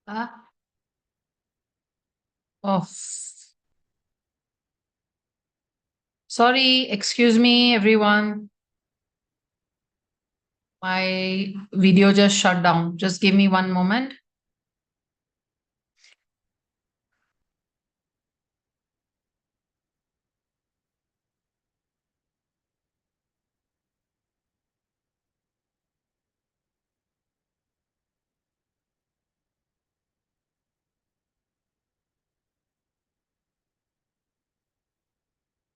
Ah, oh, sorry. Excuse me, everyone. My video just shut down. Just give me one moment.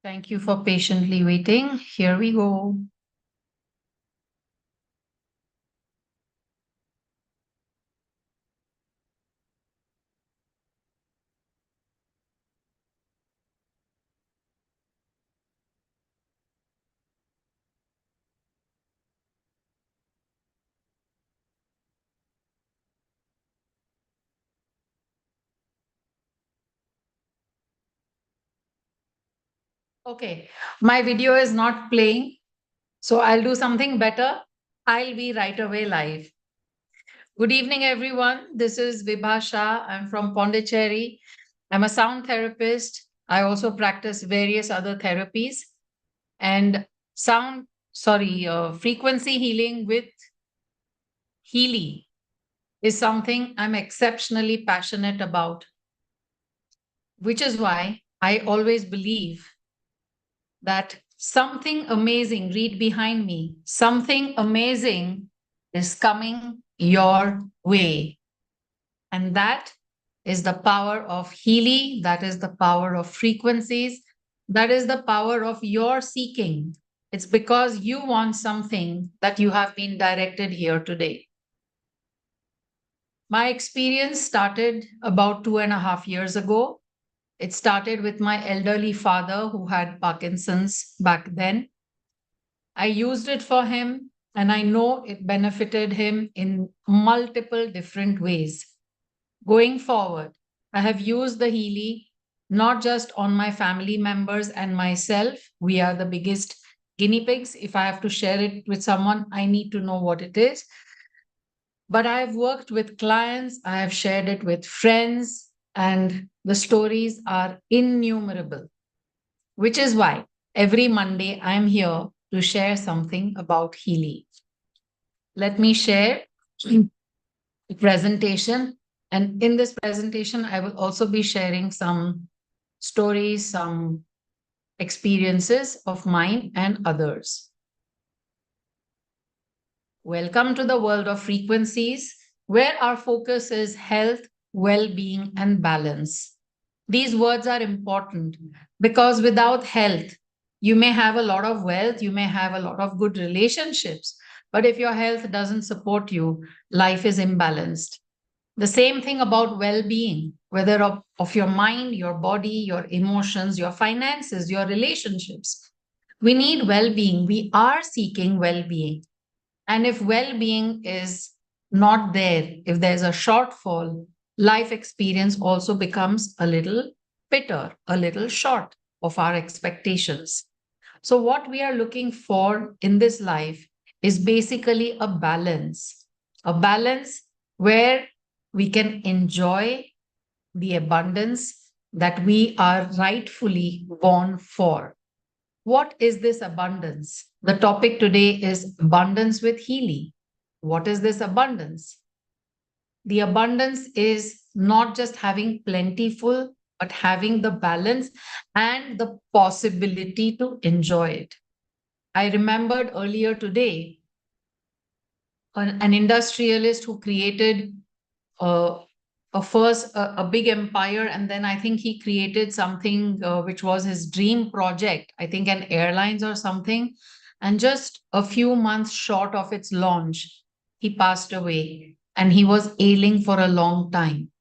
Thank you for patiently waiting. Here we go. Okay. My video is not playing, so I'll do something better. I'll be right away live. Good evening, everyone. This is Vibha Shah. I'm from Pondicherry. I'm a sound therapist. I also practice various other therapies and frequency healing with Healy is something I'm exceptionally passionate about, which is why I always believe that something amazing, read behind me, something amazing is coming your way. And that is the power of Healy, that is the power of frequencies, that is the power of your seeking. It's because you want something that you have been directed here today. My experience started about 2.5 years ago. It started with my elderly father who had Parkinson's back then. I used it for him, and I know it benefited him in multiple different ways. Going forward, I have used the Healy not just on my family members and myself. We are the biggest guinea pigs. If I have to share it with someone, I need to know what it is. But I've worked with clients, I have shared it with friends, and the stories are innumerable, which is why every Monday I'm here to share something about Healy. Let me share a presentation. And in this presentation, I will also be sharing some stories, some experiences of mine and others. Welcome to the world of frequencies, where our focus is health, well being, and balance. These words are important because without health, you may have a lot of wealth, you may have a lot of good relationships, but if your health doesn't support you, life is imbalanced. The same thing about well being, whether of your mind, your body, your emotions, your finances, your relationships. We need well being. We are seeking well being. And if well being is not there, if there's a shortfall, life experience also becomes a little bitter, a little short of our expectations. So, what we are looking for in this life is basically a balance where we can enjoy the abundance that we are rightfully born for. What is this abundance? The topic today is abundance with Healy. What is this abundance? The abundance is not just having plentiful, but having the balance and the possibility to enjoy it. I remembered earlier today an industrialist who created uh, a big empire, and then I think he created something which was his dream project, I think an airlines or something, and just a few months short of its launch he passed away, and he was ailing for a long time.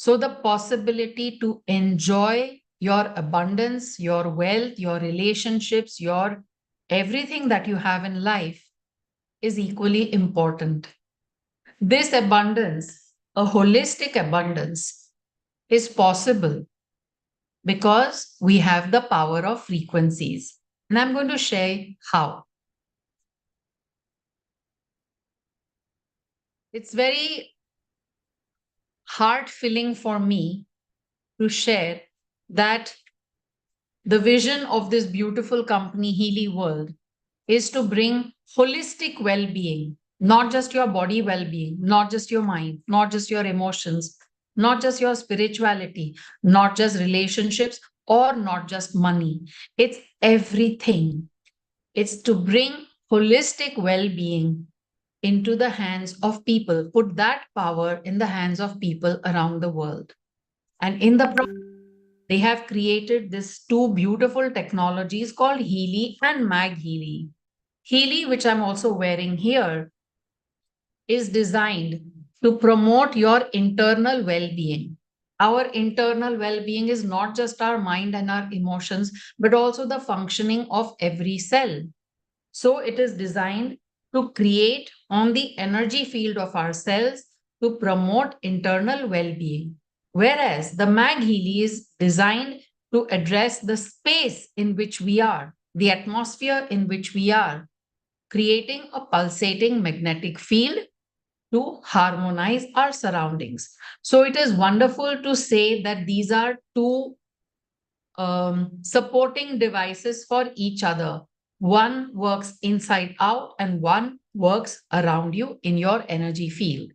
So the possibility to enjoy your abundance, your wealth, your relationships, your everything that you have in life is equally important. This abundance, a holistic abundance, is possible because we have the power of frequencies. And I'm going to share how. It's very heart filling for me to share that the vision of this beautiful company, Healy World, is to bring holistic well being, not just your body well being, not just your mind, not just your emotions, not just your spirituality, not just relationships, or not just money. It's everything. It's to bring holistic well being into the hands of people, put that power in the hands of people around the world. And in the process, they have created these two beautiful technologies called Healy and Mag Healy. Healy, which I'm also wearing here, is designed to promote your internal well being. Our internal well being is not just our mind and our emotions, but also the functioning of every cell. So it is designed to create on the energy field of our cells to promote internal well being. Whereas the Mag Healy is designed to address the space in which we are, the atmosphere in which we are, creating a pulsating magnetic field to harmonize our surroundings. So it is wonderful to say that these are two supporting devices for each other. One works inside out and one works around you in your energy field.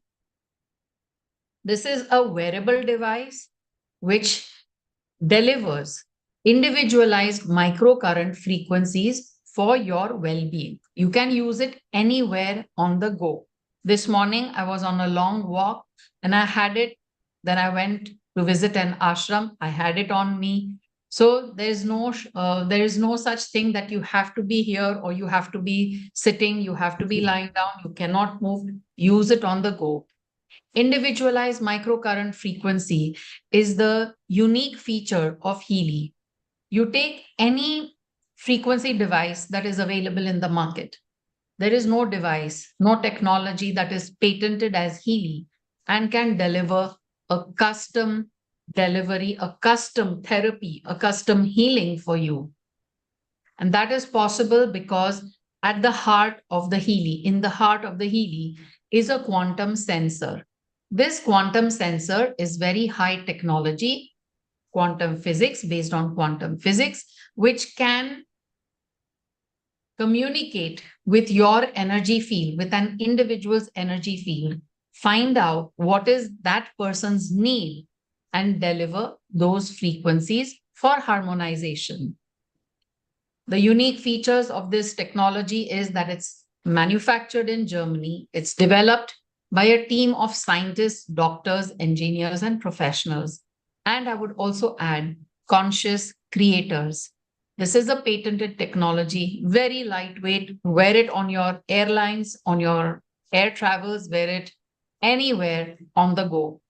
This is a wearable device which delivers individualized microcurrent frequencies for your well being. You can use it anywhere on the go. This morning, I was on a long walk and I had it. Then I went to visit an ashram. I had it on me. So there is no such thing that you have to be here or you have to be sitting, you have to be lying down, you cannot move. Use it on the go. Individualized microcurrent frequency is the unique feature of Healy. You take any frequency device that is available in the market. There is no device, no technology that is patented as Healy and can deliver a custom delivery, a custom therapy, a custom healing for you. And that is possible because at the heart of the Healy, in the heart of the Healy, is a quantum sensor. This quantum sensor is very high technology, quantum physics, based on quantum physics, which can communicate with your energy field, with an individual's energy field, find out what is that person's need, and deliver those frequencies for harmonization. The unique features of this technology is that it's manufactured in Germany. It's developed by a team of scientists, doctors, engineers, and professionals. And I would also add conscious creators. This is a patented technology, very lightweight. Wear it on your airlines, on your air travels, wear it anywhere on the go.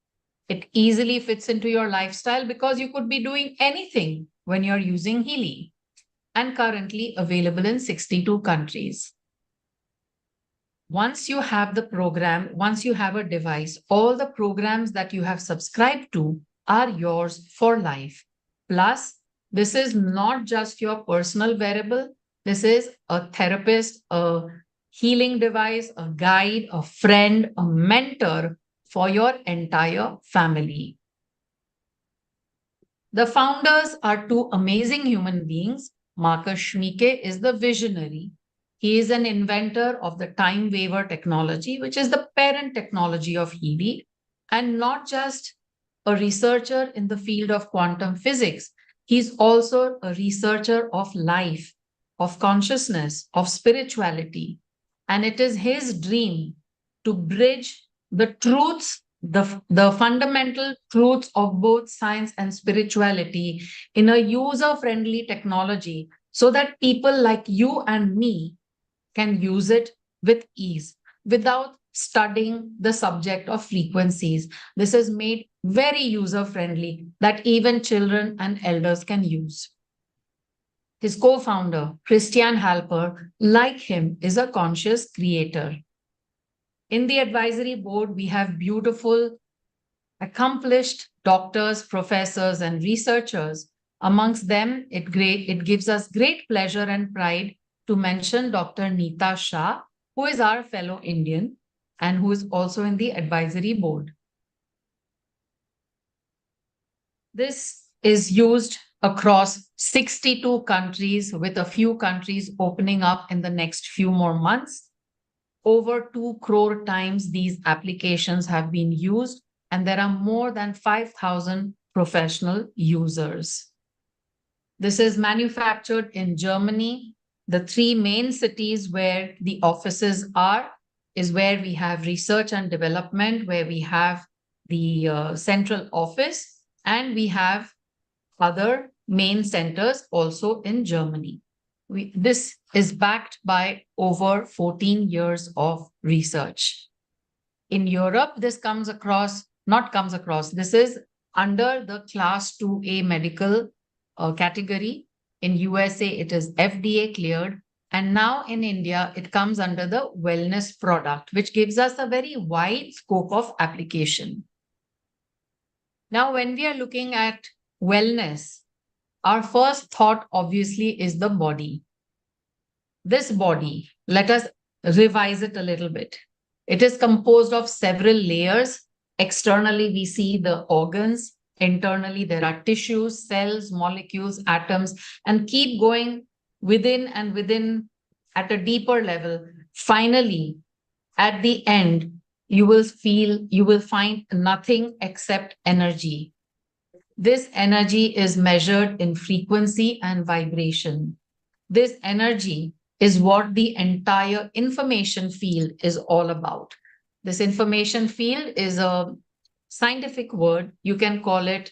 It easily fits into your lifestyle because you could be doing anything when you're using Healy, and currently available in 62 countries. Once you have the program, once you have a device, all the programs that you have subscribed to are yours for life. Plus, this is not just your personal wearable. This is a therapist, a healing device, a guide, a friend, a mentor for your entire family. The founders are two amazing human beings. Marcus Schmieke is the visionary. He is an inventor of the time waver technology, which is the parent technology of Healy, and not just a researcher in the field of quantum physics. He's also a researcher of life, of consciousness, of spirituality. And it is his dream to bridge the truths, the fundamental truths of both science and spirituality in a user friendly technology so that people like you and me can use it with ease without studying the subject of frequencies. This is made very user-friendly that even children and elders can use. His co-founder, Christian Halper, like him, is a conscious creator. In the advisory board, we have beautiful, accomplished doctors, professors, and researchers. Amongst them, it gives us great pleasure and pride to mention Dr. Neeta Shah, who is our fellow Indian and who is also in the advisory board. This is used across 62 countries, with a few countries opening up in the next few more months. Over 2 crore times these applications have been used, and there are more than 5,000 professional users. This is manufactured in Germany. The 3 main cities where the offices are is where we have research and development, where we have the central office, and we have other main centers also in Germany. This is backed by over 14 years of research. In Europe, this this is under the class 2A medical category. In USA, it is FDA cleared. And now in India, it comes under the wellness product, which gives us a very wide scope of application. Now, when we are looking at wellness, our first thought obviously is the body. This body, let us revise it a little bit. It is composed of several layers. Externally, we see the organs. Internally, there are tissues, cells, molecules, atoms, and keep going within and within at a deeper level. Finally, at the end, you will find nothing except energy. This energy is measured in frequency and vibration. This energy is what the entire information field is all about. This information field is a scientific word. You can call it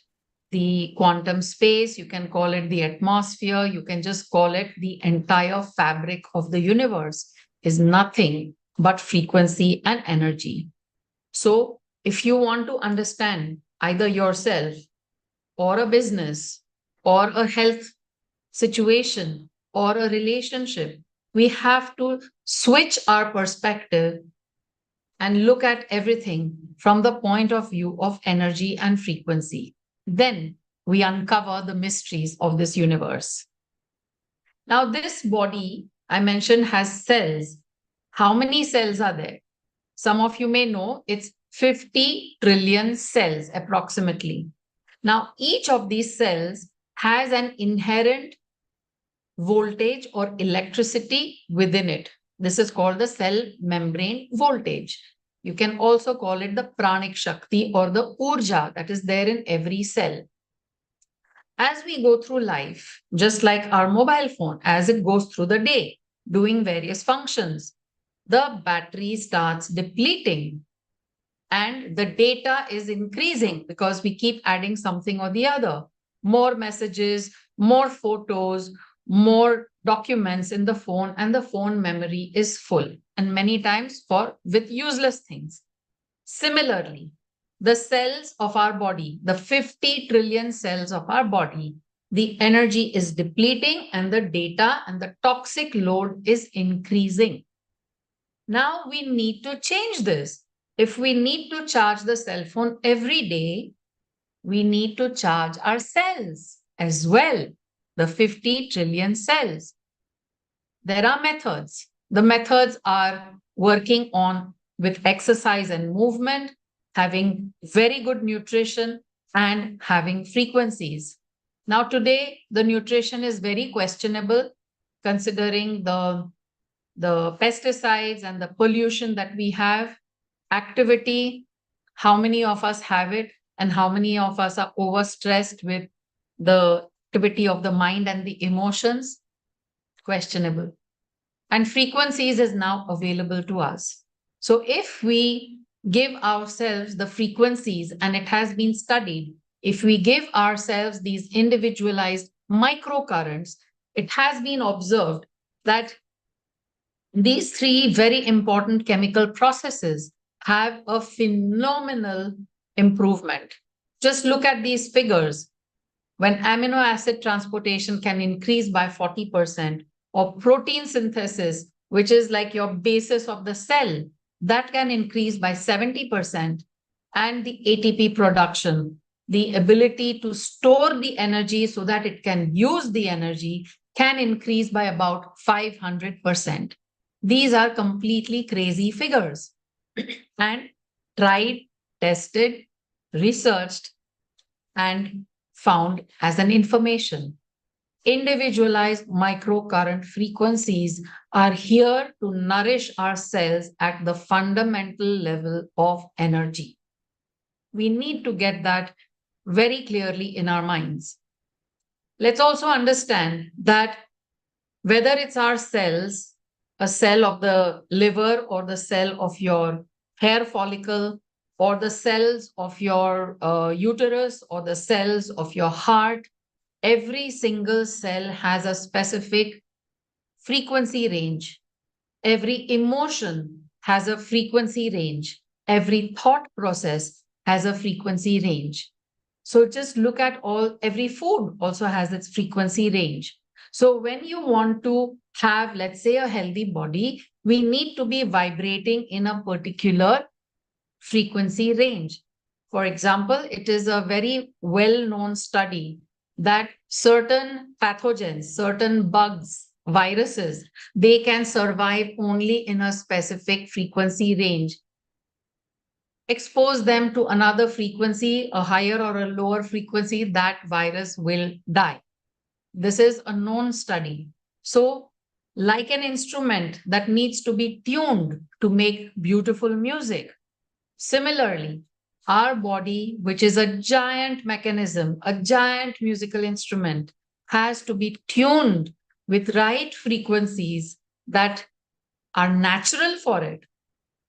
the quantum space, you can call it the atmosphere, you can just call it the entire fabric of the universe is nothing but frequency and energy. So if you want to understand either yourself or a business or a health situation or a relationship, we have to switch our perspective and look at everything from the point of view of energy and frequency. Then we uncover the mysteries of this universe. Now, this body I mentioned has cells. How many cells are there? Some of you may know it's 50 trillion cells approximately. Now, each of these cells has an inherent voltage or electricity within it. This is called the cell membrane voltage. You can also call it the pranic shakti or the urja that is there in every cell. As we go through life, just like our mobile phone, as it goes through the day, doing various functions, the battery starts depleting and the data is increasing because we keep adding something or the other. More messages, more photos, more documents in the phone, and the phone memory is full, and many times with useless things. Similarly, the cells of our body, the 50 trillion cells of our body, the energy is depleting and the data and the toxic load is increasing. Now we need to change this. If we need to charge the cell phone every day, we need to charge our cells as well, the 50 trillion cells. There are methods. The methods are working on with exercise and movement, having very good nutrition, and having frequencies. Now, today, the nutrition is very questionable considering the pesticides and the pollution that we have. Activity, how many of us have it, and how many of us are overstressed with the activity of the mind and the emotions? Questionable. And frequencies is now available to us. So if we give ourselves the frequencies, and it has been studied, if we give ourselves these individualized microcurrents, it has been observed that these 3 very important chemical processes have a phenomenal improvement. Just look at these figures. When amino acid transportation can increase by 40%, or protein synthesis, which is like your basis of the cell, that can increase by 70%, and the ATP production, the ability to store the energy so that it can use the energy, can increase by about 500%. These are completely crazy figures and tried, tested, researched, and found as an information. Individualized microcurrent frequencies are here to nourish our cells at the fundamental level of energy. We need to get that very clearly in our minds. Let's also understand that whether it's our cells, a cell of the liver or the cell of your hair follicle, or the cells of your uterus or the cells of your heart, every single cell has a specific frequency range. Every emotion has a frequency range. Every thought process has a frequency range. So just look at every food also has its frequency range. So when you want to have, let's say, a healthy body, we need to be vibrating in a particular frequency range. For example, it is a very well-known study that certain pathogens, certain bugs, viruses, they can survive only in a specific frequency range. Expose them to another frequency, a higher or a lower frequency, that virus will die. This is a known study. So, like an instrument that needs to be tuned to make beautiful music, similarly, our body, which is a giant mechanism, a giant musical instrument, has to be tuned with right frequencies that are natural for it,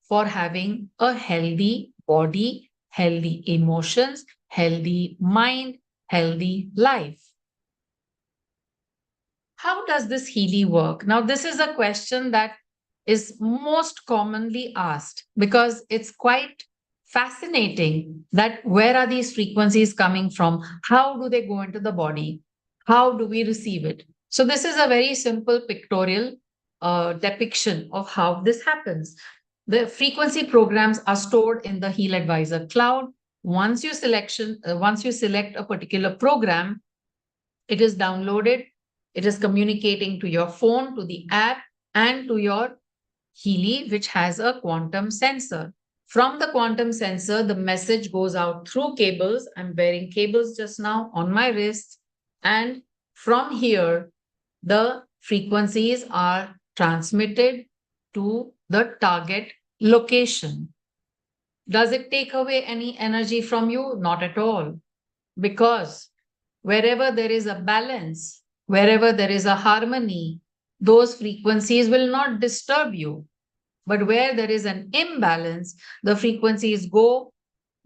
for having a healthy body, healthy emotions, healthy mind, healthy life. How does this Healy work? Now, this is a question that is most commonly asked because it's quite fascinating that where are these frequencies coming from? How do they go into the body? How do we receive it? So, this is a very simple pictorial depiction of how this happens. The frequency programs are stored in the Heal Advisor cloud. Once you select a particular program, it is downloaded, it is communicating to your phone, to the app, and to your Healy, which has a quantum sensor. From the quantum sensor, the message goes out through cables. I'm wearing cables just now on my wrist. And from here, the frequencies are transmitted to the target location. Does it take away any energy from you? Not at all. Because wherever there is a balance, wherever there is a harmony, those frequencies will not disturb you. But where there is an imbalance, the frequencies go,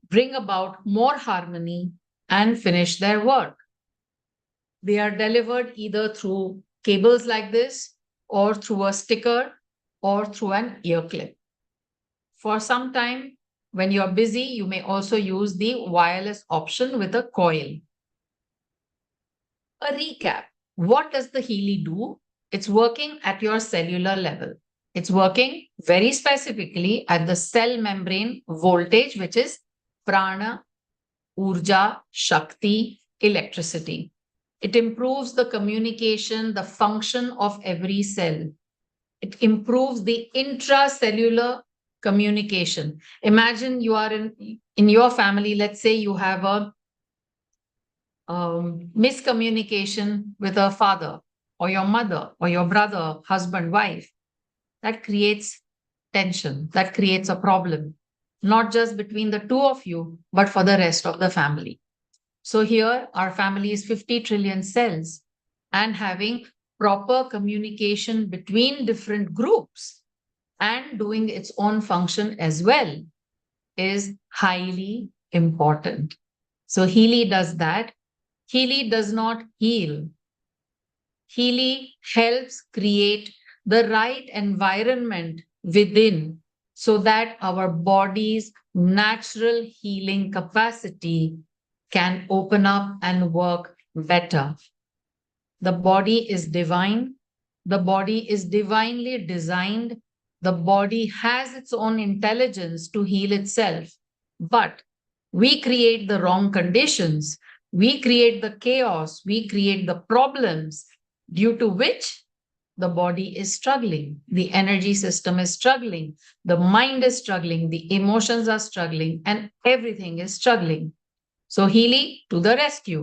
bring about more harmony, and finish their work. They are delivered either through cables like this, or through a sticker, or through an ear clip. For some time, when you're busy, you may also use the wireless option with a coil. A recap. What does the Healy do? It's working at your cellular level. It's working very specifically at the cell membrane voltage, which is prana, urja, shakti, electricity. It improves the communication, the function of every cell. It improves the intracellular communication. Imagine you are in your family, let's say you have a miscommunication with a father or your mother or your brother, husband, wife. That creates tension, that creates a problem, not just between the two of you, but for the rest of the family. So here, our family is 50 trillion cells, and having proper communication between different groups and doing its own function as well is highly important. So Healy does that. Healy does not heal. Healy helps create the right environment within so that our body's natural healing capacity can open up and work better. The body is divine. The body is divinely designed. The body has its own intelligence to heal itself. But we create the wrong conditions. We create the chaos. We create the problems due to which the body is struggling. The energy system is struggling. The mind is struggling. The emotions are struggling. And everything is struggling. So Healy to the rescue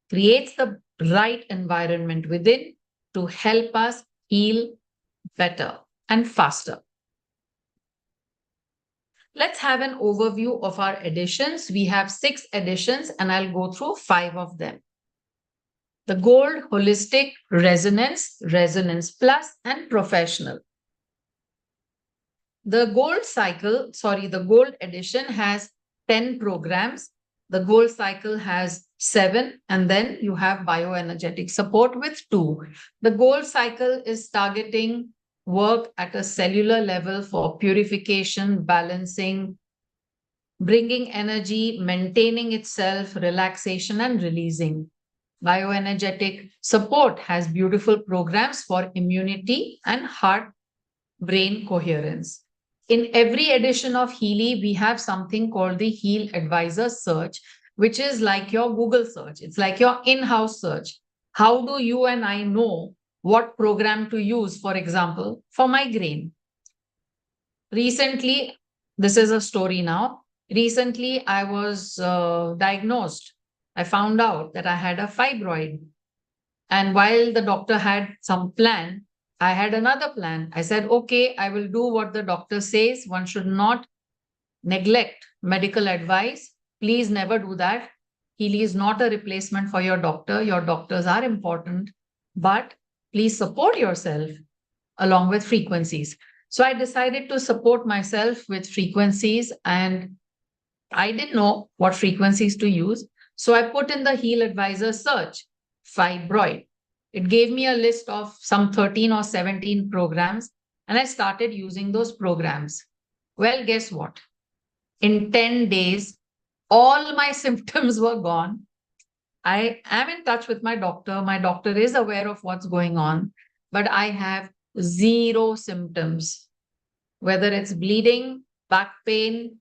creates the right environment within to help us heal better and faster. Let's have an overview of our editions. We have 6 editions and I'll go through 5 of them. The Gold, Holistic, Resonance, Resonance Plus, and Professional. The the Gold edition has 10 programs. The Gold cycle has 7, and then you have bioenergetic support with 2. The Gold cycle is targeting work at a cellular level for purification, balancing, bringing energy, maintaining itself, relaxation, and releasing. Bioenergetic support has beautiful programs for immunity and heart brain coherence. In every edition of Healy, we have something called the Heal Advisor search, which is like your Google search. It's like your in house search. How do you and I know what program to use, for example, for migraine? Recently, this is a story now. Recently, I was diagnosed. I found out that I had a fibroid. And while the doctor had some plan, I had another plan. I said, okay, I will do what the doctor says. One should not neglect medical advice. Please never do that. Healy is not a replacement for your doctor. Your doctors are important, but please support yourself along with frequencies. So I decided to support myself with frequencies and I didn't know what frequencies to use. So I put in the Heal Advisor search, fibroid. It gave me a list of some 13 or 17 programs, and I started using those programs. Well, guess what? In 10 days, all my symptoms were gone. I am in touch with my doctor. My doctor is aware of what's going on, but I have zero symptoms, whether it's bleeding, back pain,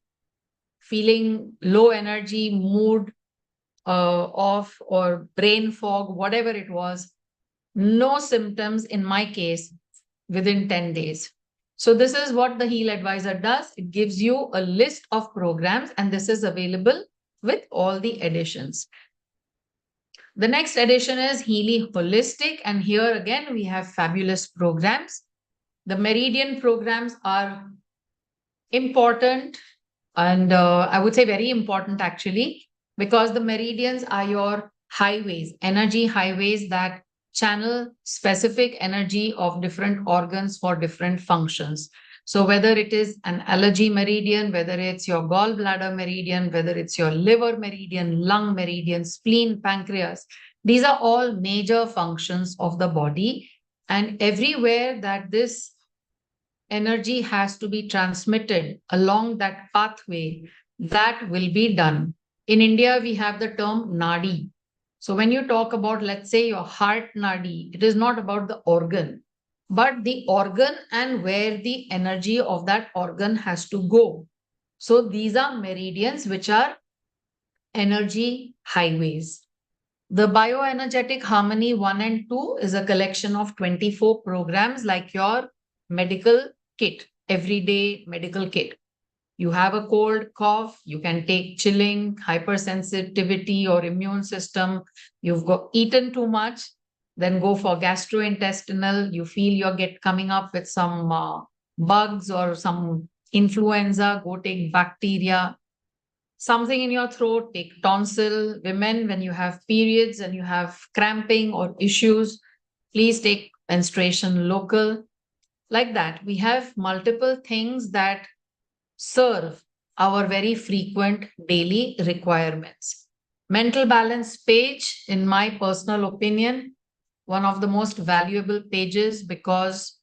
feeling low energy, mood off, or brain fog, whatever it was, no symptoms in my case within 10 days. So, this is what the Heal Advisor does. It gives you a list of programs, and this is available with all the editions. The next edition is Healy Holistic, and here again we have fabulous programs. The Meridian programs are important, and I would say very important actually, because the meridians are your highways, energy highways that channel specific energy of different organs for different functions. So, whether it is an allergy meridian, whether it's your gallbladder meridian, whether it's your liver meridian, lung meridian, spleen, pancreas, these are all major functions of the body. And everywhere that this energy has to be transmitted along that pathway, that will be done. In India, we have the term nadi. So when you talk about, let's say, your heart nadi, it is not about the organ, but the organ and where the energy of that organ has to go. So these are meridians, which are energy highways. The Bioenergetic Harmony 1 and 2 is a collection of 24 programs like your medical kit, everyday medical kit. You have a cold, cough, you can take chilling, hypersensitivity or immune system. You've got eaten too much, then go for gastrointestinal. You feel you're coming up with some bugs or some influenza, go take bacteria. Something in your throat, take tonsil. Women, when you have periods and you have cramping or issues, please take menstruation local. Like that, we have multiple things that serve our very frequent daily requirements. Mental balance page, in my personal opinion, one of the most valuable pages, because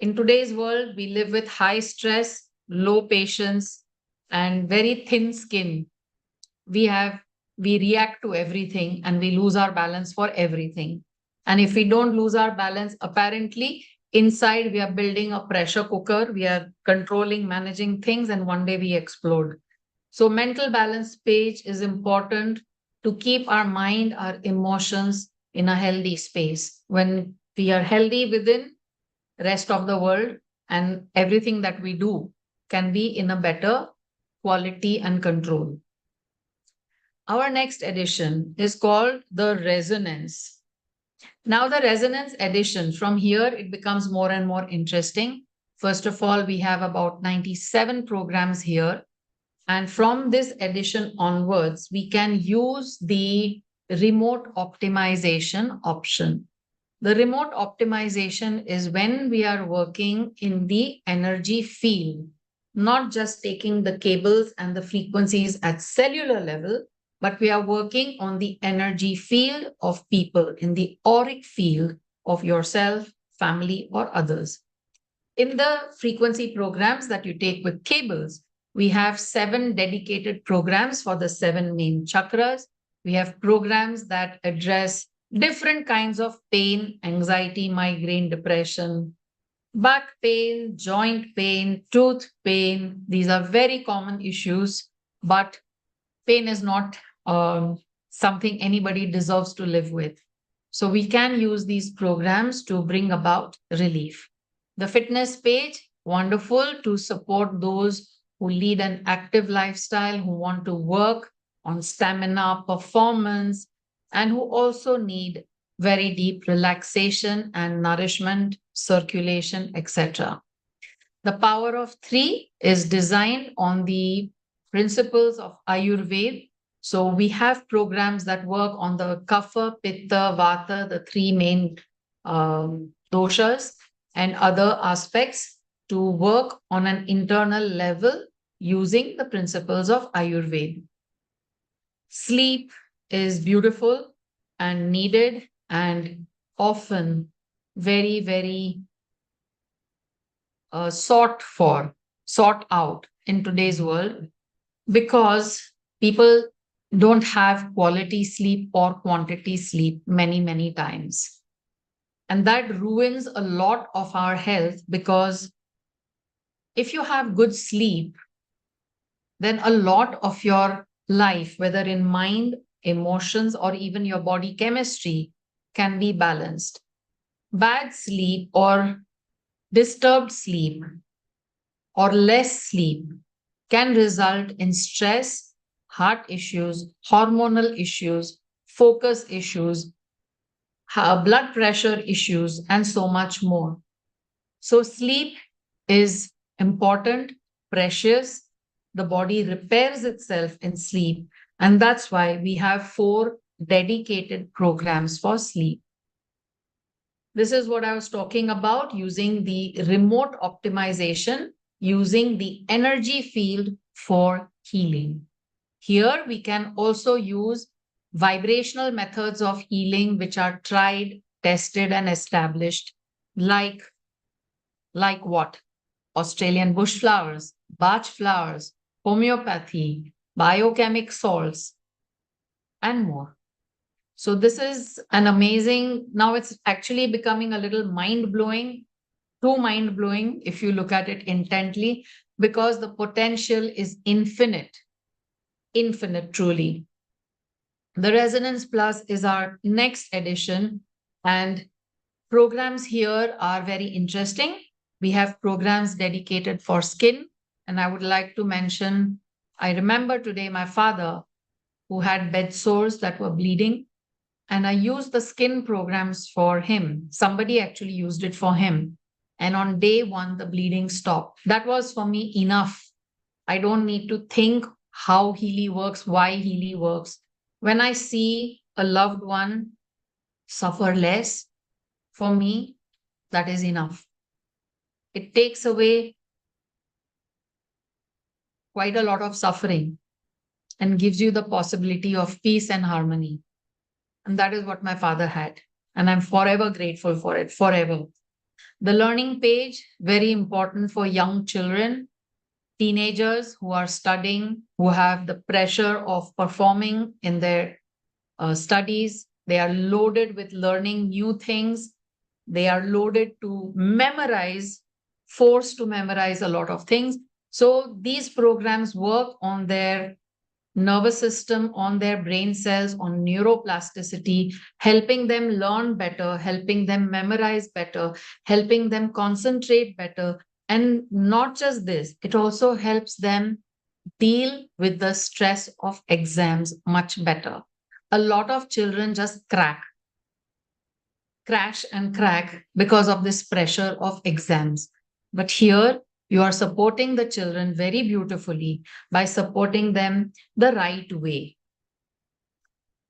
in today's world, we live with high stress, low patience, and very thin skin, we have we react to everything and we lose our balance for everything. And if we don't lose our balance, apparently inside we are building a pressure cooker, we are controlling, managing things, and one day we explode. So mental balance page is important to keep our mind, our emotions in a healthy space. When we are healthy within, rest of the world and everything that we do can be in a better quality and control. Our next edition is called the resonance. Now, the resonance edition, from here, it becomes more and more interesting. First of all, we have about 97 programs here. And from this edition onwards, we can use the remote optimization option. The remote optimization is when we are working in the energy field, not just taking the cables and the frequencies at cellular level, but we are working on the energy field of people, in the auric field of yourself, family, or others. In the frequency programs that you take with cables, we have 7 dedicated programs for the 7 main chakras. We have programs that address different kinds of pain, anxiety, migraine, depression, back pain, joint pain, tooth pain. These are very common issues, but pain is not something anybody deserves to live with. So we can use these programs to bring about relief. The fitness page, wonderful to support those who lead an active lifestyle, who want to work on stamina, performance, and who also need very deep relaxation and nourishment, circulation, etc. The power of three is designed on the principles of Ayurveda. So we have programs that work on the Kapha, Pitta, Vata, the 3 main doshas, and other aspects to work on an internal level using the principles of Ayurveda. Sleep is beautiful and needed and often very, very sought out in today's world, because people don't have quality sleep or quantity sleep many, many times. And that ruins a lot of our health, because if you have good sleep, then a lot of your life, whether in mind, emotions, or even your body chemistry, can be balanced. Bad sleep or disturbed sleep or less sleep can result in stress, heart issues, hormonal issues, focus issues, blood pressure issues, and so much more. So, sleep is important, precious. The body repairs itself in sleep. And that's why we have 4 dedicated programs for sleep. This is what I was talking about, using the remote optimization, using the energy field for healing. Here, we can also use vibrational methods of healing, which are tried, tested, and established, like what? Australian bush flowers, Bach flowers, homeopathy, biochemic salts, and more. So this is an amazing, now it's actually becoming a little mind blowing, too mind blowing if you look at it intently, because the potential is infinite, infinite truly. The Resonance Plus is our next edition, and programs here are very interesting. We have programs dedicated for skin, and I would like to mention, I remember today my father who had bed sores that were bleeding, and I used the skin programs for him. Somebody actually used it for him. And on day 1, the bleeding stopped. That was for me enough. I don't need to think how Healy works, why Healy works. When I see a loved one suffer less, for me, that is enough. It takes away quite a lot of suffering and gives you the possibility of peace and harmony. And that is what my father had. And I'm forever grateful for it, forever. The learning page, very important for young children. teenagers who are studying, who have the pressure of performing in their studies. They are loaded with learning new things. They are loaded to memorize, forced to memorize a lot of things. So these programs work on their nervous system, on their brain cells, on neuroplasticity, helping them learn better, helping them memorize better, helping them concentrate better. And not just this, it also helps them deal with the stress of exams much better. A lot of children just crash and crack because of this pressure of exams. But here you are supporting the children very beautifully by supporting them the right way.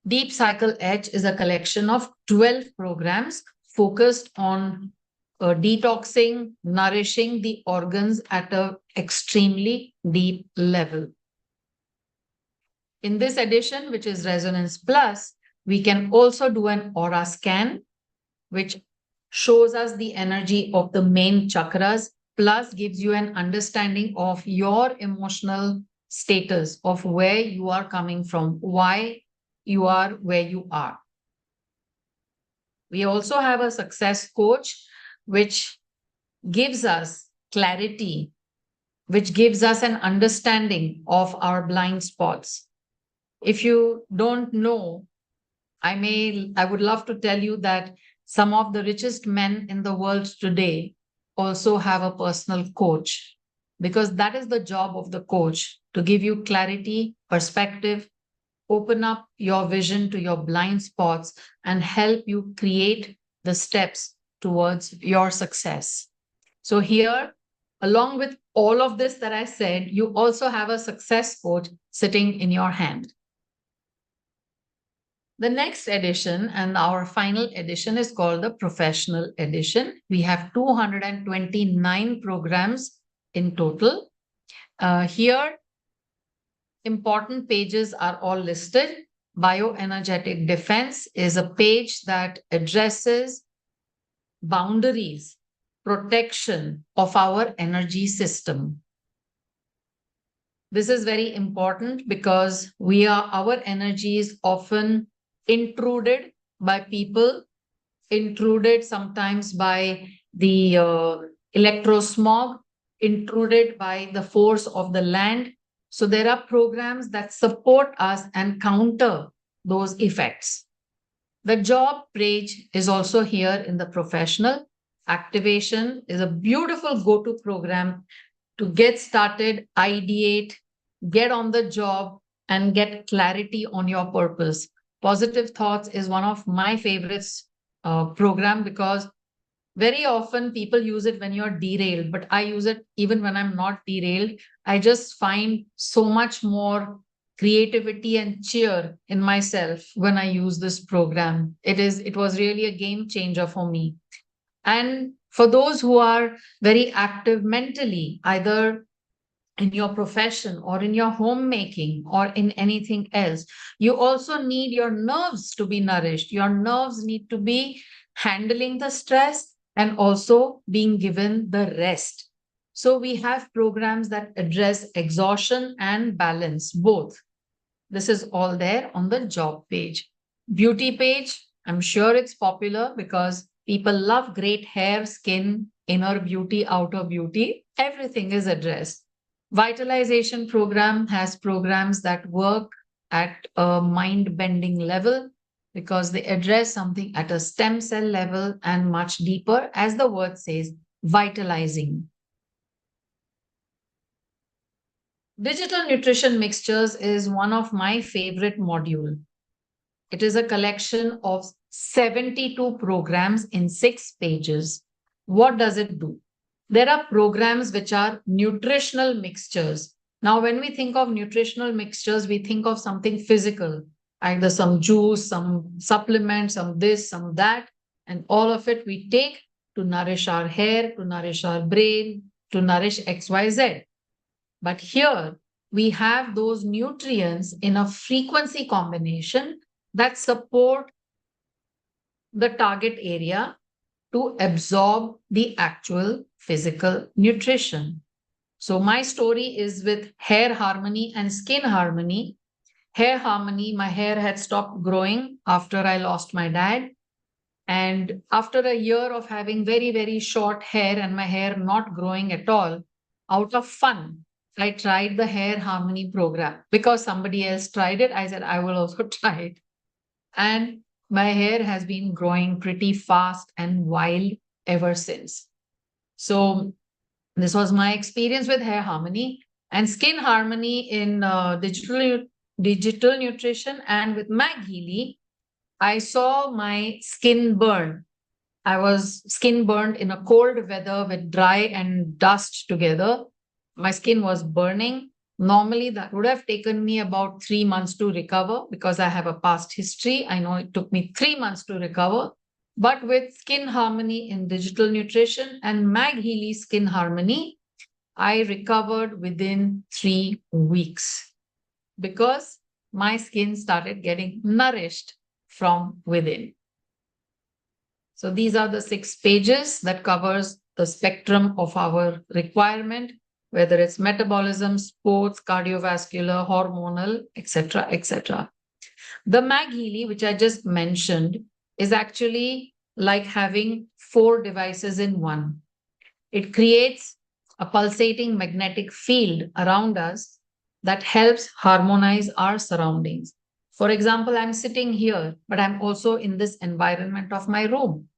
Deep Cycle Edge is a collection of 12 programs focused on detoxing, nourishing the organs at an extremely deep level. In this edition, which is Resonance Plus, we can also do an aura scan, which shows us the energy of the main chakras, plus gives you an understanding of your emotional status, of where you are coming from, why you are where you are. We also have a success coach, which gives us clarity, which gives us an understanding of our blind spots. If you don't know, I would love to tell you that some of the richest men in the world today also have a personal coach, because that is the job of the coach, to give you clarity, perspective, open up your vision to your blind spots, and help you create the steps towards your success. So, here, along with all of this that I said, you also have a success coach sitting in your hand. The next edition and our final edition is called the professional edition. We have 229 programs in total. Here, important pages are all listed. Bioenergetic defense is a page that addresses boundaries, protection of our energy system. This is very important because our energy is often intruded by people, intruded sometimes by the electrosmog, intruded by the force of the land. So there are programs that support us and counter those effects. The job page is also here in the professional. Activation is a beautiful go-to program to get started, ideate, get on the job, and get clarity on your purpose. Positive Thoughts is one of my favorites program, because very often people use it when you're derailed, but I use it even when I'm not derailed. I just find so much more creativity and cheer in myself when I use this program. It was really a game changer for me. And for those who are very active mentally, either in your profession or in your homemaking or in anything else, you also need your nerves to be nourished. Your nerves need to be handling the stress and also being given the rest. So we have programs that address exhaustion and balance, both. This is all there on the job page. Beauty page, I'm sure it's popular because people love great hair, skin, inner beauty, outer beauty. Everything is addressed. Vitalization program has programs that work at a mind bending level, because they address something at a stem cell level and much deeper, as the word says, vitalizing. Digital nutrition mixtures is one of my favorite module. It is a collection of 72 programs in 6 pages. What does it do? There are programs which are nutritional mixtures. Now, when we think of nutritional mixtures, we think of something physical, either some juice, some supplement, some this, some that, and all of it we take to nourish our hair, to nourish our brain, to nourish XYZ. But here we have those nutrients in a frequency combination that support the target area to absorb the actual physical nutrition. So my story is with hair harmony and skin harmony. Hair harmony, my hair had stopped growing after I lost my dad. And after a year of having very, very short hair and my hair not growing at all, out of fun, I tried the hair harmony program because somebody else tried it. I said, I will also try it. And my hair has been growing pretty fast and wild ever since. So, this was my experience with hair harmony and skin harmony in digital nutrition. And with Mag Healy, I saw my skin burn. I was skin burned in a cold weather with dry and dust together. My skin was burning. Normally, that would have taken me about 3 months to recover because I have a past history. I know it took me 3 months to recover. But with Skin Harmony in digital nutrition and Mag Healy Skin Harmony, I recovered within 3 weeks because my skin started getting nourished from within. So these are the 6 pages that covers the spectrum of our requirement, whether it's metabolism, sports, cardiovascular, hormonal, etc., etc. The Mag Healy, which I just mentioned, is actually like having 4 devices in one. It creates a pulsating magnetic field around us that helps harmonize our surroundings. For example, I'm sitting here, but I'm also in this environment of my room.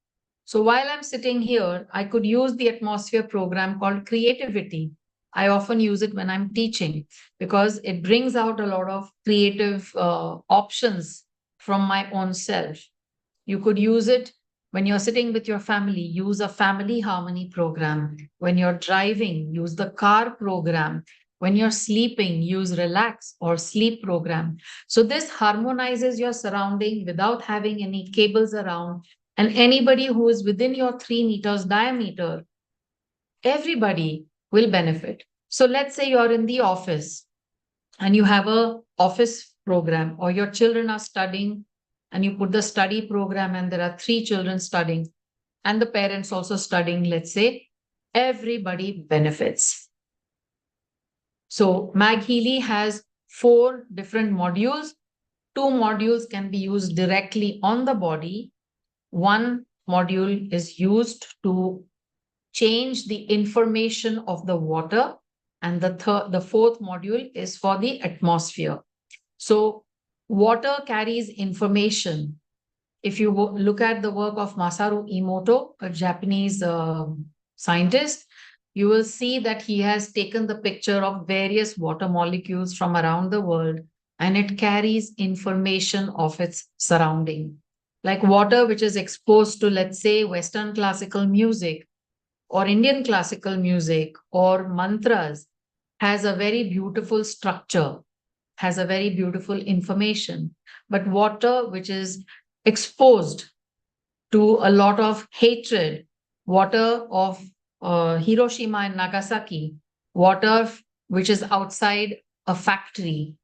So while I'm sitting here, I could use the atmosphere program called Creativity. I often use it when I'm teaching because it brings out a lot of creative options from my own self. You could use it when you're sitting with your family, use a family harmony program. When you're driving, use the car program. When you're sleeping, use relax or sleep program. So this harmonizes your surrounding without having any cables around. And anybody who is within your 3 meters diameter, everybody will benefit. So let's say you're in the office and you have a office program or your children are studying and you put the study program and there are 3 children studying and the parents also studying, let's say, everybody benefits. So Mag Healy has 4 different modules. 2 modules can be used directly on the body. One module is used to change the information of the water, and the fourth module is for the atmosphere. So water carries information. If you look at the work of Masaru Emoto, a Japanese scientist, you will see that he has taken the picture of various water molecules from around the world and it carries information of its surrounding. Like water, which is exposed to, let's say, Western classical music or Indian classical music or mantras, has a very beautiful structure, has a very beautiful information. But water, which is exposed to a lot of hatred, water of Hiroshima and Nagasaki, water which is outside a factory,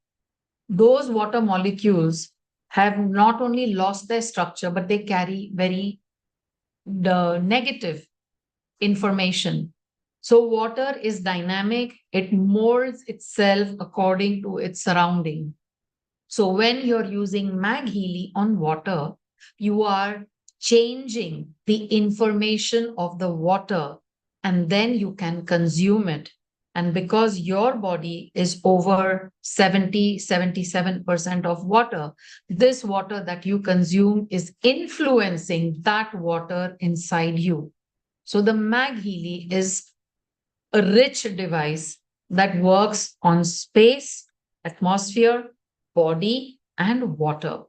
those water molecules have not only lost their structure, but they carry very negative information. So water is dynamic, it molds itself according to its surrounding. So when you're using Mag Healy on water, you are changing the information of the water and then you can consume it. And because your body is over 77% of water, this water that you consume is influencing that water inside you. So the Mag Healy is a rich device that works on space, atmosphere, body, and water.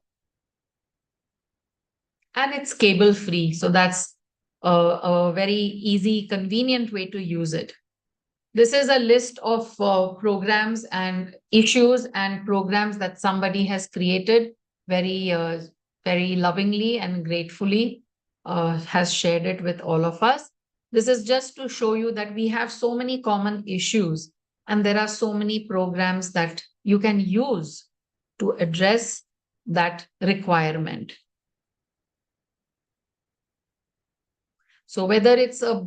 And it's cable free. So that's a very easy, convenient way to use it. This is a list of programs and issues and programs that somebody has created very lovingly and gratefully, has shared it with all of us. This is just to show you that we have so many common issues and there are so many programs that you can use to address that requirement. So whether it's a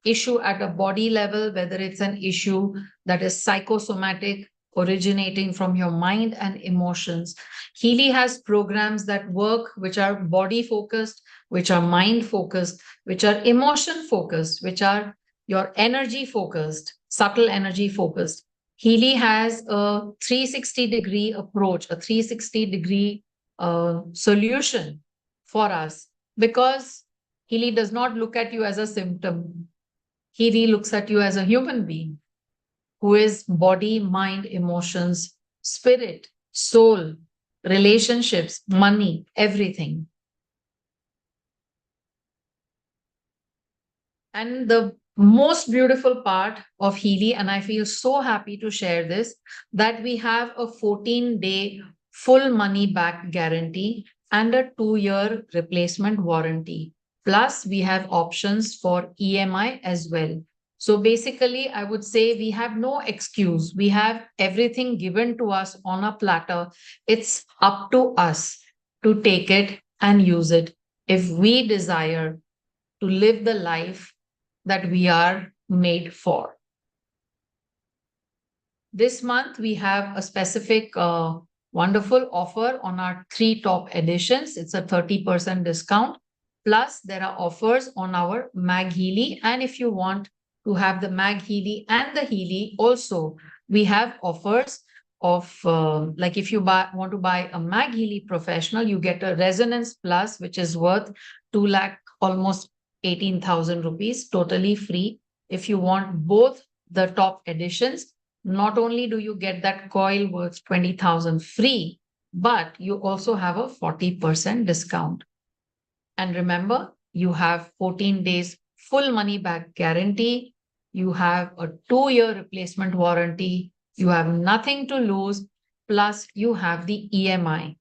issue at a body level, whether it's an issue that is psychosomatic, originating from your mind and emotions. Healy has programs that work, which are body focused, which are mind focused, which are emotion focused, which are your energy focused, subtle energy focused. Healy has a 360-degree approach, a 360-degree solution for us, because Healy does not look at you as a symptom. Healy looks at you as a human being who is body, mind, emotions, spirit, soul, relationships, money, everything. And the most beautiful part of Healy, and I feel so happy to share this, that we have a 14-day full money back guarantee and a 2-year replacement warranty. Plus, we have options for EMI as well. So basically, I would say we have no excuse. We have everything given to us on a platter. It's up to us to take it and use it if we desire to live the life that we are made for. This month, we have a specific wonderful offer on our 3 top editions. It's a 30% discount. Plus, there are offers on our Mag Healy. And if you want to have the Mag Healy and the Healy, also, we have offers of like if you want to buy a Mag Healy Professional, you get a Resonance Plus, which is worth 2 lakh, almost 18,000 rupees, totally free. If you want both the top editions, not only do you get that coil worth 20,000 free, but you also have a 40% discount. And remember, you have 14 days full money back guarantee. You have a 2-year replacement warranty. You have nothing to lose. Plus, you have the EMI.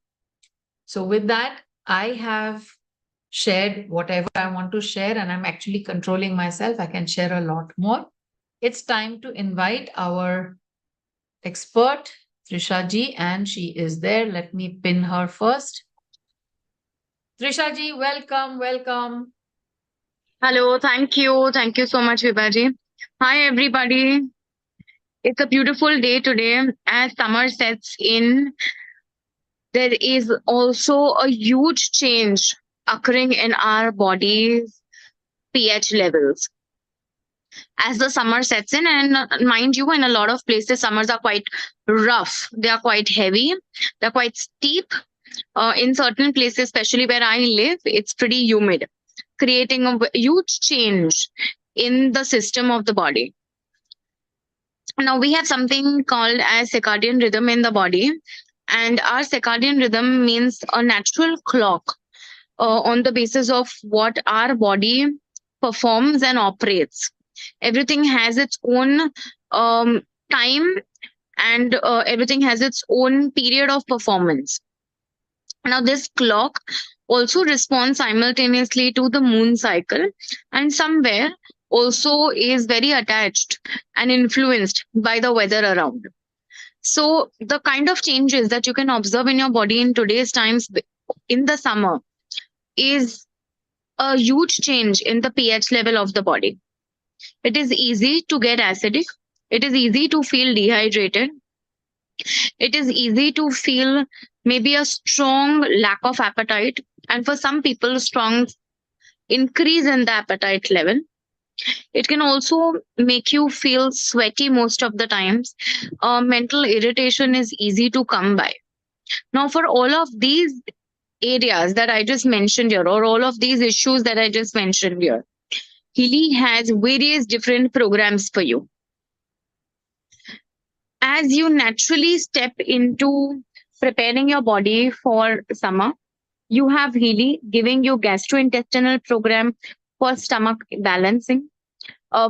So with that, I have shared whatever I want to share, and I'm actually controlling myself. I can share a lot more. It's time to invite our expert, Trisha ji, and she is there. Let me pin her first. Trisha ji, welcome, welcome. Hello, thank you. Thank you so much, Vibhaji. Hi, everybody. It's a beautiful day today. As summer sets in, there is also a huge change occurring in our body's pH levels. As the summer sets in, and mind you, in a lot of places, summers are quite rough, they are quite heavy, they're quite steep. In certain places, especially where I live, it's pretty humid, creating a huge change in the system of the body. Now we have something called as circadian rhythm in the body, and our circadian rhythm means a natural clock on the basis of what our body performs and operates. Everything has its own time, and everything has its own period of performance. Now, this clock also responds simultaneously to the moon cycle, and somewhere also is very attached and influenced by the weather around. So, the kind of changes that you can observe in your body in today's times in the summer is a huge change in the pH level of the body. It is easy to get acidic, it is easy to feel dehydrated, it is easy to feel maybe a strong lack of appetite, and for some people strong increase in the appetite level. It can also make you feel sweaty most of the times. Mental irritation is easy to come by. Now, for all of these areas that I just mentioned here, or all of these issues that I just mentioned here, Healy has various different programs for you. As you naturally step into preparing your body for summer, you have Healy giving you gastrointestinal program for stomach balancing,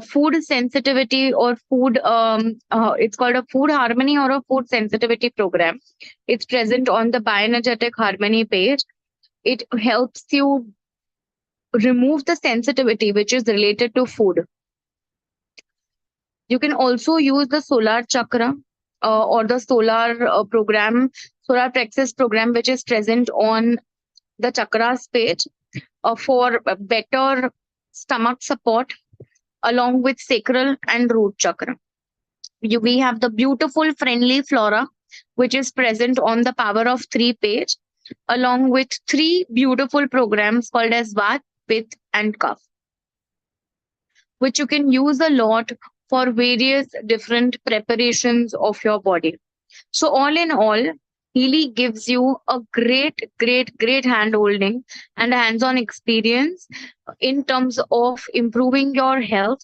food sensitivity or food, it's called a food harmony or a food sensitivity program. It's present on the bioenergetic harmony page. It helps you remove the sensitivity which is related to food. You can also use the solar chakra or the solar program, solar plexus program, which is present on the chakras page for better stomach support, along with sacral and root chakra. We have the beautiful friendly flora, which is present on the Power of Three page, along with three beautiful programs called as Vat, Pitta, and Kapha, which you can use a lot for various different preparations of your body. So, all in all, Healy gives you a great hand holding and hands on experience in terms of improving your health,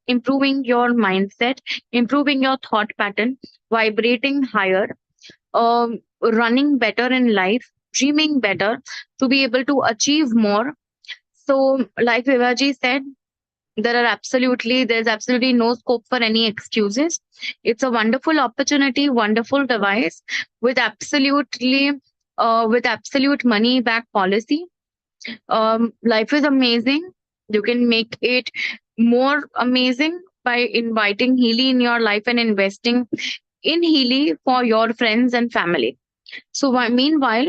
improving your mindset, improving your thought pattern, vibrating higher, running better in life, dreaming better to be able to achieve more. So, like Vivaji said, there's absolutely no scope for any excuses. It's a wonderful opportunity, wonderful device with absolute money back policy. Life is amazing. You can make it more amazing by inviting Healy in your life and investing in Healy for your friends and family. So meanwhile,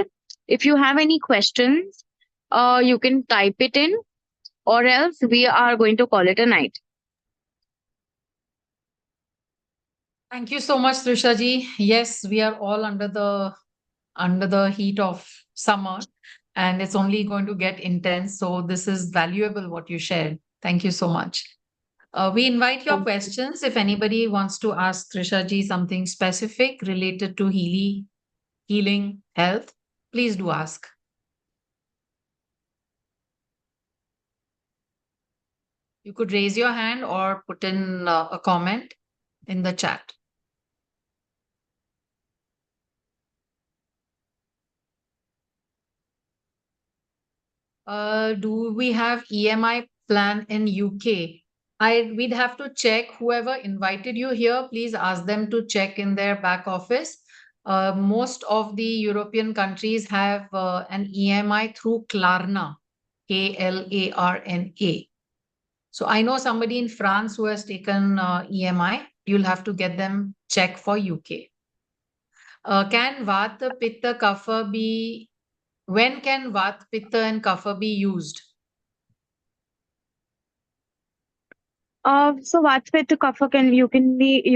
if you have any questions, you can type it in, or else we are going to call it a night. Thank you so much, Trisha ji. Yes, we are all under the heat of summer, and it's only going to get intense. So this is valuable what you shared. Thank you so much. We invite your questions. If anybody wants to ask Trisha ji something specific related to healing, health, please do ask. You could raise your hand or put in a comment in the chat. Do we have EMI plan in UK? We'd have to check. Whoever invited you here, please ask them to check in their back office. Most of the European countries have an EMI through Klarna, Klarna. So I know somebody in France who has taken EMI. You'll have to get them check for UK. Can Vata, Pitta, Kapha be? When can Vata, Pitta, and Kapha be used? So Vatspet to Kapha you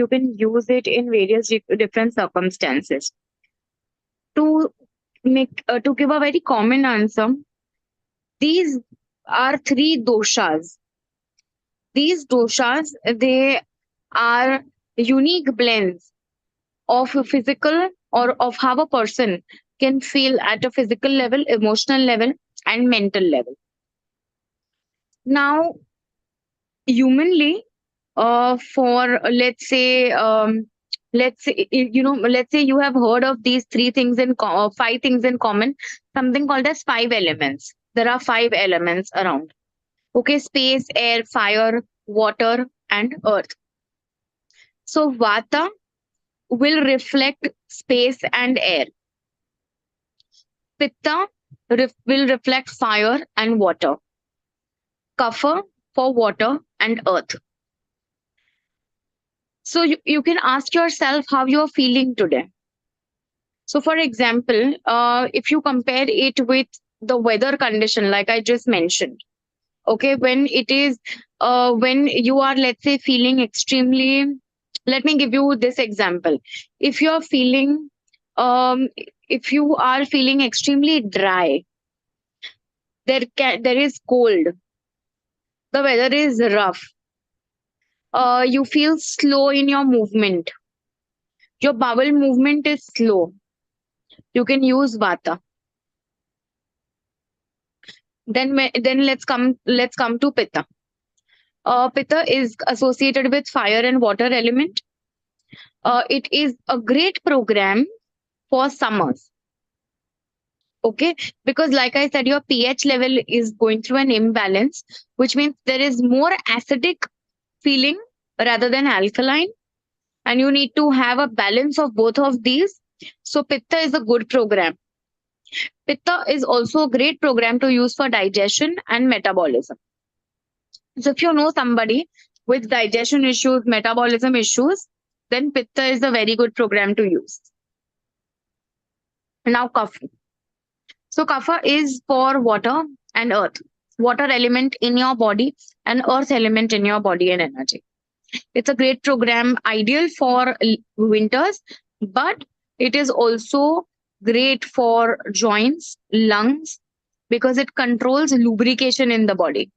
can use it in various different circumstances. To to give a very common answer, these are three doshas. These doshas, they are unique blends of a physical or of how a person can feel at a physical level, emotional level, and mental level. Now, humanly, for let's say let's say you have heard of these three things five things in common, something called as five elements. There are five elements around. Okay, space, air, fire, water, and earth. So vata will reflect space and air. Pitta will reflect fire and water. Kapha for water and earth. So you can ask yourself how you're feeling today. So, for example, if you compare it with the weather condition, like I just mentioned, okay, when you are, let's say, feeling extremely, let me give you this example. If you're feeling, if you are feeling extremely dry, there is cold, the weather is rough, you feel slow in your movement, your bowel movement is slow, you can use vata. Then let's come to pitta. Pitta is associated with fire and water element. It is a great program for summers. Okay, because like I said, your pH level is going through an imbalance, which means there is more acidic feeling rather than alkaline, and you need to have a balance of both of these. So pitta is a good program. Pitta is also a great program to use for digestion and metabolism. So if you know somebody with digestion issues, metabolism issues, then Pitta is a very good program to use. Now Kapha. So Kapha is for water and earth. water element in your body and earth element in your body and energy. It's a great program, ideal for winters, but it is also great for joints, lungs, because it controls lubrication in the body.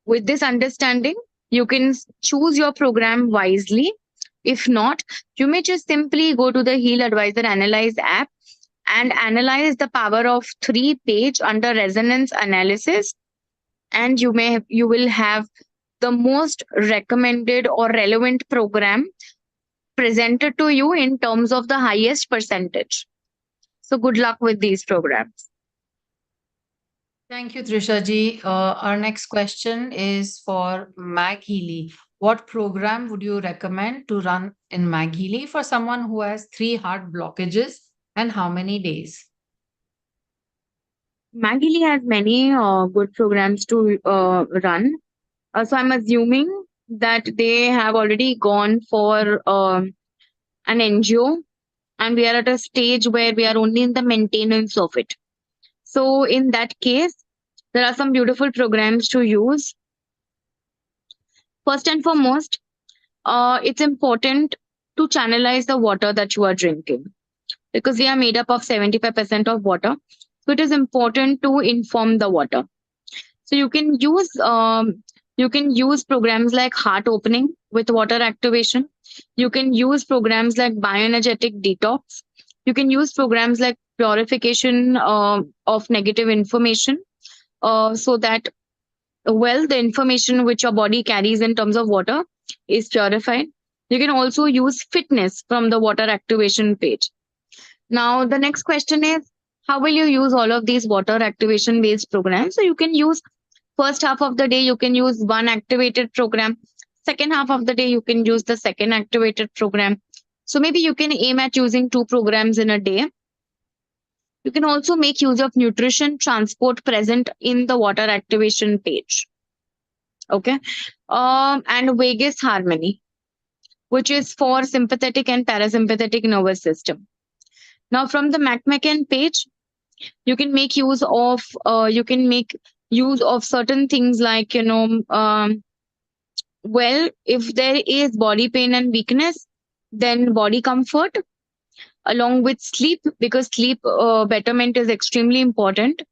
With this understanding, you can choose your program wisely. If not, you may just simply go to the Heal Advisor Analyze app and analyze the power of 3 page under resonance analysis, and you will have the most recommended or relevant program presented to you in terms of the highest percentage. So good luck with these programs. Thank you, Trisha ji. Our next question is for Mag Healy. What program would you recommend to run in Mag Healy for someone who has 3 heart blockages, and how many days? Maggie has many good programs to run. So I'm assuming that they have already gone for an NGO, and we are at a stage where we are only in the maintenance of it. So in that case, there are some beautiful programs to use. First and foremost, it's important to channelize the water that you are drinking, because we are made up of 75% of water. So it is important to inform the water. So you can use programs like heart opening with water activation. You can use programs like bioenergetic detox. You can use programs like purification of negative information, so that the information which your body carries in terms of water is purified. You can also use fitness from the water activation page. Now, the next question is, how will you use all of these water activation based programs? So you can use first half of the day, you can use one activated program. Second half of the day, you can use the second activated program. So maybe you can aim at using 2 programs in a day. You can also make use of nutrition transport present in the water activation page. Okay. And vagus harmony, which is for sympathetic and parasympathetic nervous system. Now, from the MacMacan page, you can make use of certain things like, if there is body pain and weakness, then body comfort along with sleep, because sleep betterment is extremely important.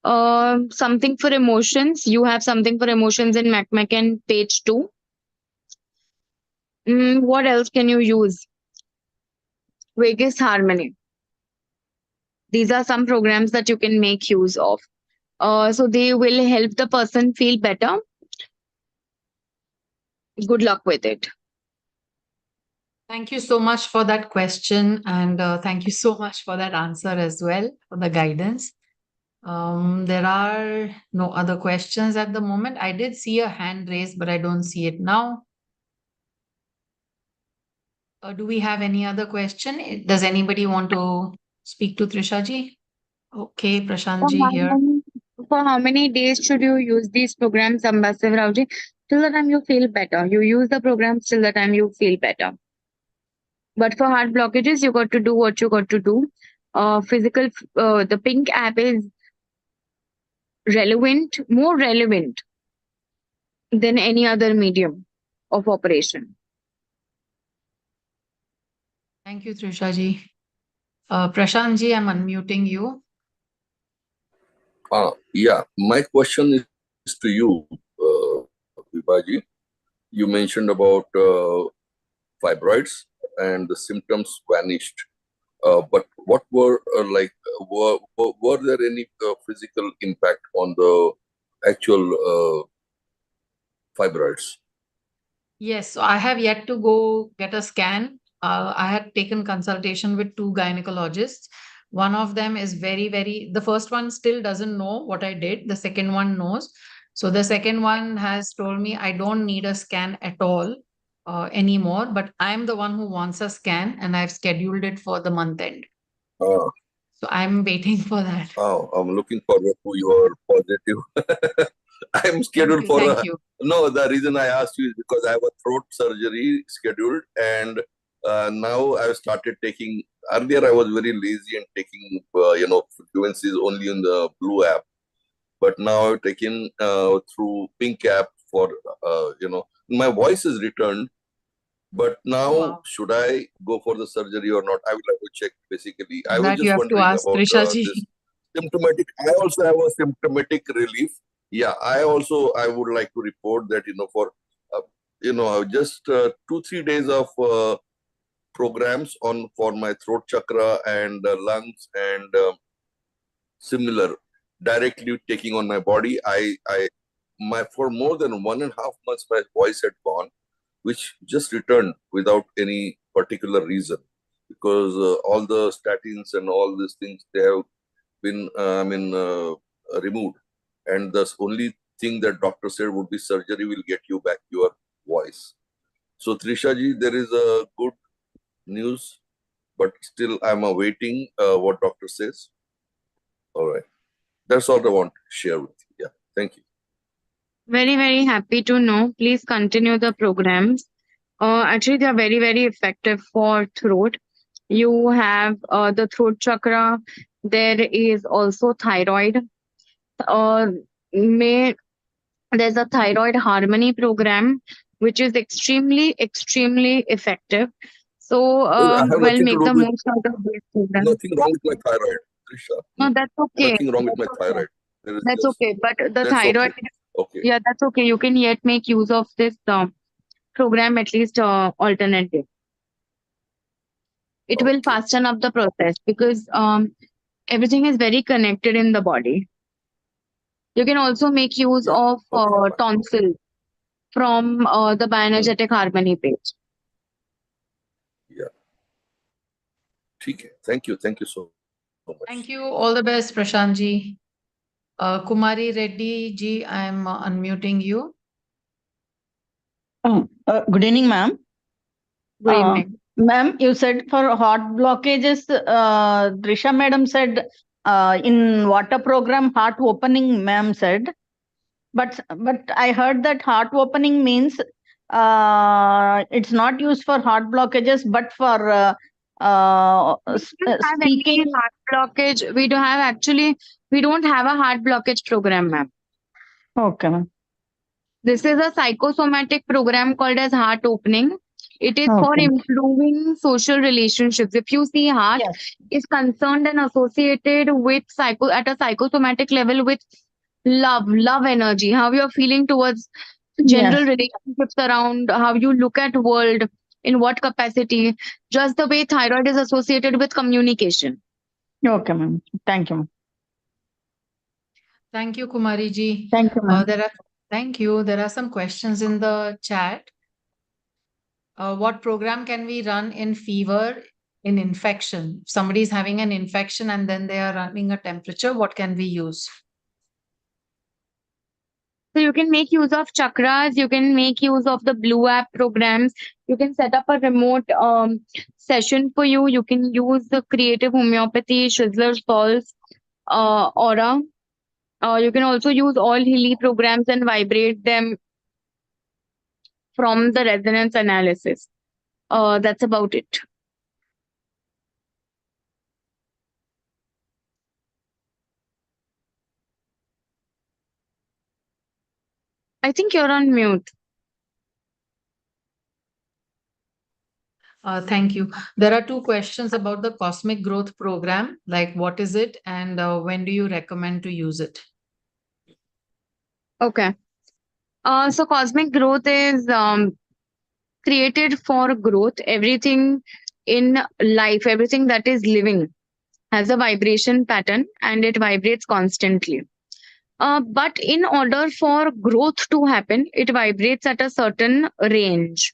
Something for emotions, you have something for emotions in MacMacan page 2. What else can you use? Vagus harmony. These are some programs that you can make use of. So they will help the person feel better. Good luck with it. Thank you so much for that question, and thank you so much for that answer as well, for the guidance. There are no other questions at the moment. I did see a hand raised, but I don't see it now. Do we have any other question? Does anybody want to speak to Trisha ji? Okay, Prashant For ji how here. many, for how many days should you use these programs, Ambassador Rauji? Till the time you feel better. You use the programs till the time you feel better. But for heart blockages, you got to do what you got to do. The pink app is more relevant than any other medium of operation. Thank you, Trisha ji. Prashant ji, I'm unmuting you. Yeah, my question is to you, Vibaji. You mentioned about fibroids and the symptoms vanished. But what were were there any physical impact on the actual fibroids? Yes, so I have yet to go get a scan. I had taken consultation with 2 gynecologists. One of them is the first one still doesn't know what I did. The second one knows. So the second one has told me I don't need a scan at all anymore, but I'm the one who wants a scan, and I've scheduled it for the month end. Uh, So I'm waiting for that. I'm looking forward to your positive. I'm scheduled for Thank you. No, the reason I asked you is because I have a throat surgery scheduled, and now I've started taking. Earlier, I was very lazy and taking frequencies only in the blue app. but now I've taken through Pink app for my voice is returned. But now, Wow. should I go for the surgery or not? I will have to check. Basically, I was That you just have to wondering ask about Trisha this ji. symptomatic. I also have a symptomatic relief. Yeah, I would like to report that for just 2-3 days of programs on for my throat chakra and lungs and similar directly taking on my body. My for more than 1.5 months my voice had gone, which just returned without any particular reason, because all the statins and all these things, they have been removed, and the only thing that doctor said would be surgery will get you back your voice. So Trisha ji, there is a good news, but still I'm awaiting what doctor says. All right, that's all I want to share with you. Yeah, thank you. Very, very happy to know. Please continue the programs. Actually, they are very, very effective for throat. You have the throat chakra. There is also thyroid. Uh, may There's a thyroid harmony program, which is extremely, extremely effective. So, I have well, nothing to make do the with most out of this program. nothing wrong with my thyroid, Trisha. No, that's okay. Nothing wrong with my That's okay. thyroid. There is That's just okay. But the that's thyroid, okay. Okay. yeah, that's okay. You can yet make use of this program at least alternate day. It will Okay. fasten up the process because everything is very connected in the body. You can also make use Yeah. of Okay. Fine. tonsil from the Hmm. bioenergetic harmony page. Yeah. Okay. Thank you. Thank you so much. Thank you. All the best, Prashant ji. Kumari Reddy ji, I'm unmuting you. Good evening, ma'am. Good evening. Ma'am, you said for heart blockages, Drisha madam said in water program, heart opening, ma'am said. But I heard that heart opening means it's not used for heart blockages, but for We don't have any speaking. heart blockage. We don't have a heart blockage program, ma'am. Okay, ma'am. This is a psychosomatic program called as heart opening. It is for Okay. improving social relationships. If you see, heart Yes. is concerned and associated with at a psychosomatic level with love energy, how you're feeling towards general Yes. relationships around, how you look at world, in what capacity, just the way thyroid is associated with communication. Okay, ma'am. Thank you, ma'am. Thank you, Kumari ji. Thank you, ma'am. Thank you. There are some questions in the chat. What program can we run in fever, in infection? If somebody is having an infection and then they are running a temperature, what can we use? So you can make use of chakras, you can make use of the blue app programs, you can set up a remote session for you. You can use the creative homeopathy, Shizzler Pulse, aura. You can also use all Healy programs and vibrate them from the resonance analysis. That's about it. I think you're on mute. Thank you. There are two questions about the Cosmic Growth Program, like what is it and when do you recommend to use it? Okay. So cosmic growth is created for growth. Everything in life, everything that is living has a vibration pattern and it vibrates constantly. But in order for growth to happen, it vibrates at a certain range.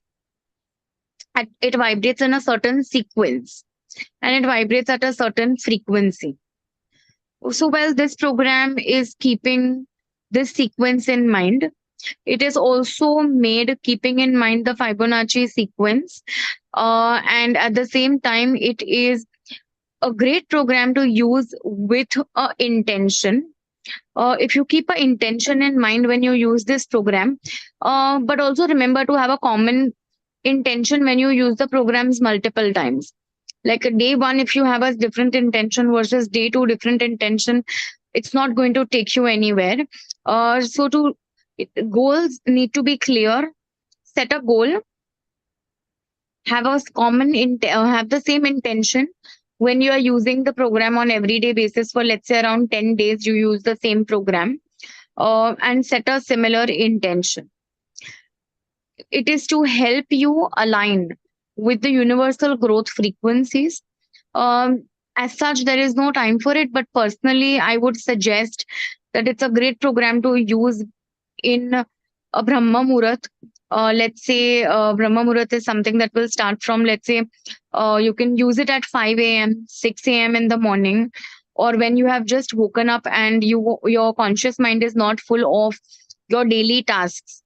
It vibrates in a certain sequence and it vibrates at a certain frequency. So, well, this program is keeping this sequence in mind. It is also made keeping in mind the Fibonacci sequence. And at the same time, it is a great program to use with a intention. If you keep an intention in mind when you use this program, but also remember to have a common intention when you use the programs multiple times. Like a day one, if you have a different intention versus day two, different intention, It's not going to take you anywhere. Goals need to be clear. Set a goal, have a have the same intention. When you are using the program on everyday basis for, let's say, around 10 days, you use the same program, and set a similar intention. It is to help you align with the universal growth frequencies. As such, there is no time for it, but personally, I would suggest that it's a great program to use in a Brahma Muhurat. Let's say Brahma Muhurat is something that will start from, let's say, you can use it at 5 a.m., 6 a.m. in the morning, or when you have just woken up and your conscious mind is not full of your daily tasks.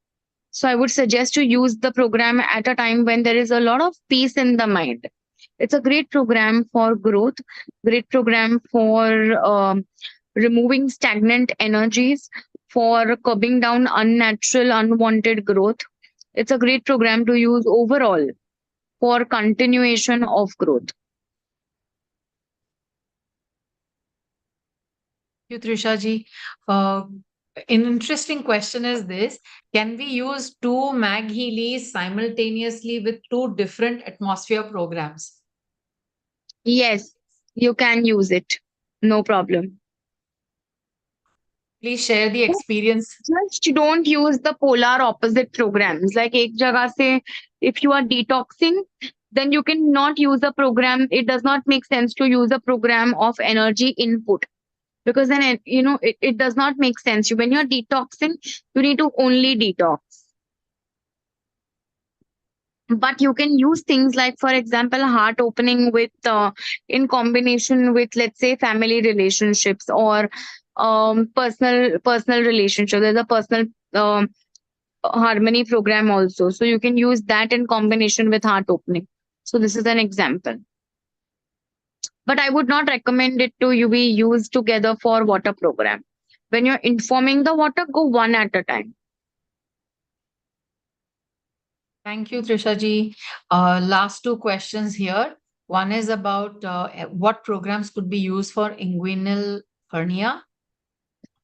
So I would suggest to use the program at a time when there is a lot of peace in the mind. It's a great program for growth, great program for removing stagnant energies, for curbing down unnatural, unwanted growth. It's a great program to use overall for continuation of growth. Thank you, Trisha ji. An interesting question is this: can we use two mag Healys simultaneously with two different atmosphere programs? Yes, you can use it. No problem. Please share the experience. Just don't use the polar opposite programs. Like ek jagah se, if you are detoxing, then you cannot use a program. It does not make sense to use a program of energy input, because then it does not make sense. When you're detoxing, you need to only detox. But you can use things like, for example, heart opening with in combination with, let's say, family relationships, or personal relationship. There's a personal harmony program also, so you can use that in combination with heart opening. So this is an example, but I would not recommend it to be used together for water program. When you're informing the water, go one at a time. Thank you, Trisha ji. Last two questions here. One is about what programs could be used for inguinal hernia?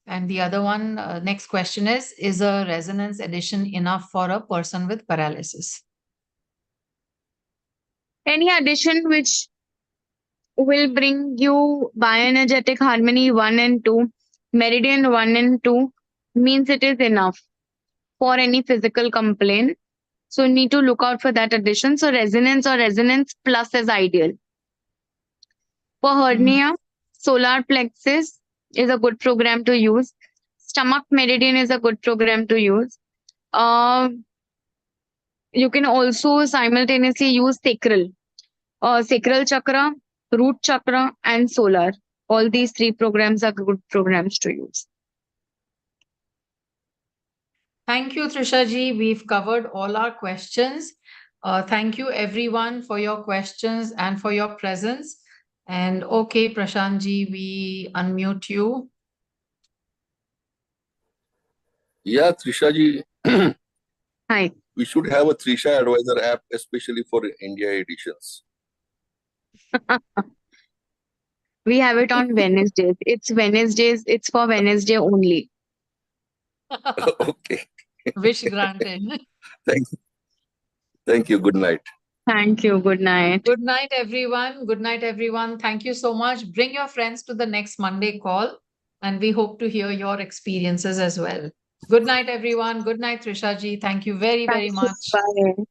And the other one, next question is a resonance addition enough for a person with paralysis? Any addition which will bring you bioenergetic harmony 1 and 2, meridian 1 and 2, means it is enough for any physical complaint. So you need to look out for that addition. So resonance or resonance plus is ideal. For hernia, solar plexus is a good program to use. Stomach meridian is a good program to use. You can also simultaneously use sacral chakra, root chakra, and solar. All these three programs are good programs to use. Thank you, Trisha ji. We've covered all our questions. Thank you, everyone, for your questions and for your presence. And okay, Prashant ji, we unmute you. Yeah, Trisha ji. Hi. We should have a Trisha Advisor app, especially for India editions. We have it on Wednesdays. It's Wednesdays. It's for Wednesday only. Okay. Wish granted. Thank you. Thank you. Good night. Thank you. Good night. Good night, everyone. Good night, everyone. Thank you so much. Bring your friends to the next Monday call, and we hope to hear your experiences as well. Good night, everyone. Good night, Trisha ji. Thank you very, very much. Bye.